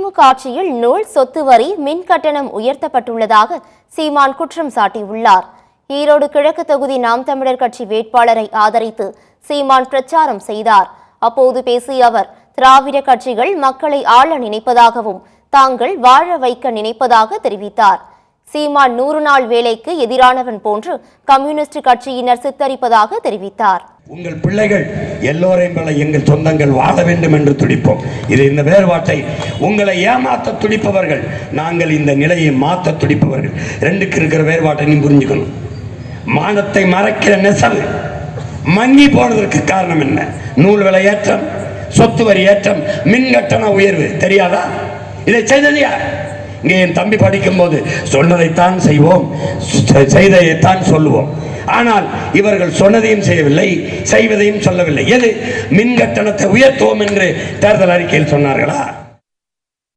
திமுக ஆட்சியில் நூல் சொத்து வரி மின் கட்டணம் உயர்த்தப்பட்டுள்ளதாக சீமான் குற்றம் சாட்டியுள்ளார். ஈரோடு கிழக்கு தொகுதி நாம் தமிழர் கட்சி வேட்பாளரை ஆதரித்து சீமான் பிரச்சாரம் செய்தார். அப்போது பேசிய அவர், திராவிட கட்சிகள் மக்களை ஆள நினைப்பதாகவும் தாங்கள் வாழ வைக்க நினைப்பதாக தெரிவித்தார். சீமான் 100 நாள் வேலைக்கு எதிரானவன் போன்று கம்யூனிஸ்ட் கட்சியினர் சித்தரிப்பதாக தெரிவித்தார். உங்கள் பிள்ளைகள் எல்லோரையும் போல எங்கள் சொந்தங்கள் வாழ வேண்டும் என்று துடிப்போம். இது இந்த வேறுபாட்டை உங்களை ஏமாற்ற துடிப்பவர்கள், நாங்கள் இந்த நிலையை மாற்ற துடிப்பவர்கள். ரெண்டுக்கு இருக்கிற வேறுபாட்டை நீ புரிஞ்சுக்கணும். மானத்தை மறைக்கிற நெசவு மங்கி போனதற்கு காரணம் என்ன? நூல் விலை ஏற்றம், சொத்து வரி ஏற்றம், மின் கட்டண உயர்வு. தெரியாதா? இதை செய்தது யார்? இங்கே என் தம்பி படிக்கும் போது சொன்னதைத்தான் செய்வோம், செய்ததைத்தான் சொல்லுவோம். ஆனால் இவர்கள் சொன்னதையும் செய்யவில்லை, செய்வதையும் சொல்லவில்லை. எது? மின் கட்டணத்தை உயர்த்துவோம் என்று தேர்தல் அறிக்கையில் சொன்னார்களா?